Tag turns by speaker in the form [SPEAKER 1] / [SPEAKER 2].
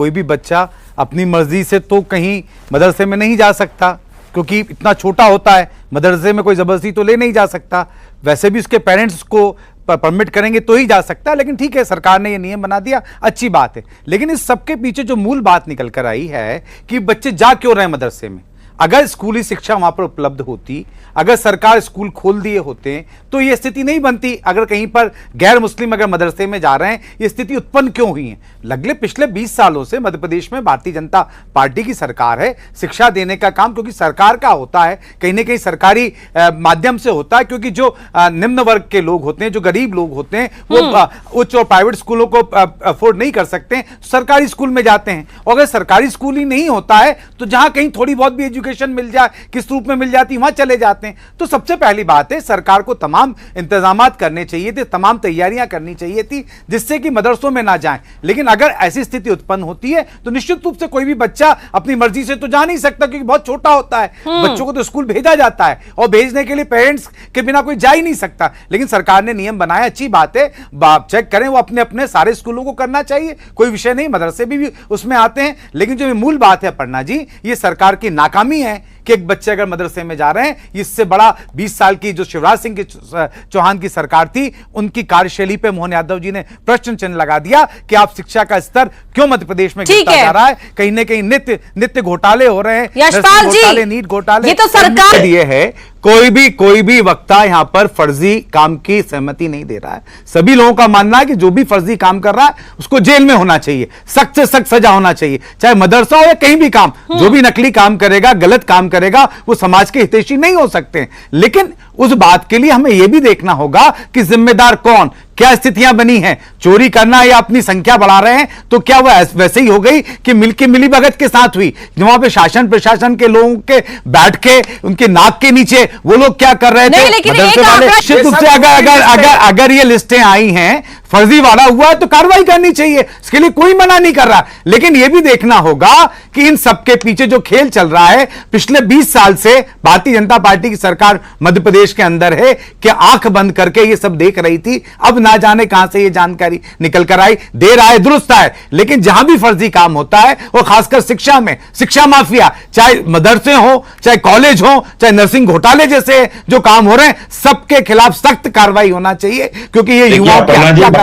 [SPEAKER 1] कोई भी बच्चा अपनी मर्जी से तो कहीं मदरसे में नहीं जा सकता, क्योंकि इतना छोटा होता है, मदरसे में कोई जबरदस्ती तो ले नहीं जा सकता। वैसे भी उसके पेरेंट्स को परमिट करेंगे तो ही जा सकता है, लेकिन ठीक है, सरकार ने ये नियम बना दिया, अच्छी बात है। लेकिन इस सबके पीछे जो मूल बात निकल कर आई है कि बच्चे जा क्यों रहे हैं मदरसे में। अगर स्कूली शिक्षा वहां पर उपलब्ध होती, अगर सरकार स्कूल खोल दिए होते तो ये स्थिति नहीं बनती। अगर कहीं पर गैर मुस्लिम अगर मदरसे में जा रहे हैं, ये स्थिति उत्पन्न क्यों हुई है। लगले पिछले 20 सालों से मध्य प्रदेश में भारतीय जनता पार्टी की सरकार है। शिक्षा देने का काम क्योंकि सरकार का होता है, कहीं ना कहीं सरकारी माध्यम से होता है, क्योंकि जो निम्न वर्ग के लोग होते हैं, जो गरीब लोग होते हैं, वो उच्च और प्राइवेट स्कूलों को अफोर्ड नहीं कर सकते हैं, सरकारी स्कूल में जाते हैं। और अगर सरकारी स्कूल ही नहीं होता है तो जहां कहीं थोड़ी बहुत भी एजुकेशन मिल जाए, किस रूप में मिल जाती, वहां चले जाते हैं। तो सबसे पहली बात है, सरकार को तमाम इंतजामात करने चाहिए थे, तमाम तैयारियां करनी चाहिए थी, जिससे कि मदरसों में ना जाएं। लेकिन अगर ऐसी स्थिति उत्पन्न होती है तो निश्चित रूप से कोई भी बच्चा अपनी मर्जी से तो जा नहीं सकता, क्योंकि बहुत छोटा होता है। बच्चों को तो स्कूल भेजा जाता है और भेजने के लिए पेरेंट्स के बिना कोई जा ही नहीं सकता। लेकिन सरकार ने नियम बनाया, अच्छी बात है, चेक करें, वो अपने अपने सारे स्कूलों को करना चाहिए, कोई विषय नहीं, मदरसे भी उसमें आते हैं। लेकिन जो मूल बात है अपर्णा जी, ये सरकार की नाकामी है कि एक बच्चे अगर मदरसे में जा रहे हैं, इससे बड़ा 20 साल की जो शिवराज सिंह चौहान की सरकार थी, उनकी कार्यशैली पे मोहन यादव जी ने प्रश्न चिन्ह लगा दिया कि आप शिक्षा का स्तर क्यों मध्य प्रदेश में गिरता जा रहा है। कहीं ना कहीं नित्य घोटाले हो रहे हैं,
[SPEAKER 2] यशपाल जी,
[SPEAKER 1] नीट घोटाले,
[SPEAKER 2] ये तो सरकार
[SPEAKER 1] दिए है। कोई भी वक्ता यहां पर फर्जी काम की सहमति नहीं दे रहा है। सभी लोगों का मानना है कि जो भी फर्जी काम कर रहा है उसको जेल में होना चाहिए, सख्त से सख्त सजा होना चाहिए, चाहे मदरसा हो या कहीं भी काम। जो भी नकली काम करेगा, गलत काम करेगा, वो समाज के हितैषी नहीं हो सकते। लेकिन उस बात के लिए हमें यह भी देखना होगा कि जिम्मेदार कौन, क्या स्थितियां बनी हैं। चोरी करना या अपनी संख्या बढ़ा रहे हैं तो क्या वह वैसे ही हो गई कि मिलीभगत के साथ हुई, वहां पे शासन प्रशासन के लोगों के बैठ के उनके नाक के नीचे वो लोग क्या कर रहे थे। मदरसे वाले निश्चित रूप से अगर ये लिस्टें आई हैं, फर्जी वाला हुआ है तो कार्रवाई करनी चाहिए, इसके लिए कोई मना नहीं कर रहा। लेकिन यह भी देखना होगा कि इन सबके पीछे जो खेल चल रहा है, पिछले 20 साल से भारतीय जनता पार्टी की सरकार मध्य प्रदेश के अंदर है कि आंख बंद करके ये सब देख रही थी। अब ना जाने कहां से ये जानकारी निकल कर आई, देर आए दुरुस्त आए। लेकिन जहां भी फर्जी काम होता है, और खासकर शिक्षा में, शिक्षा माफिया, चाहे मदरसे हो, चाहे कॉलेज हो, चाहे नर्सिंग घोटाले जैसे जो काम हो रहे हैं, सबके खिलाफ सख्त कार्रवाई होना चाहिए, क्योंकि ये युवाओं के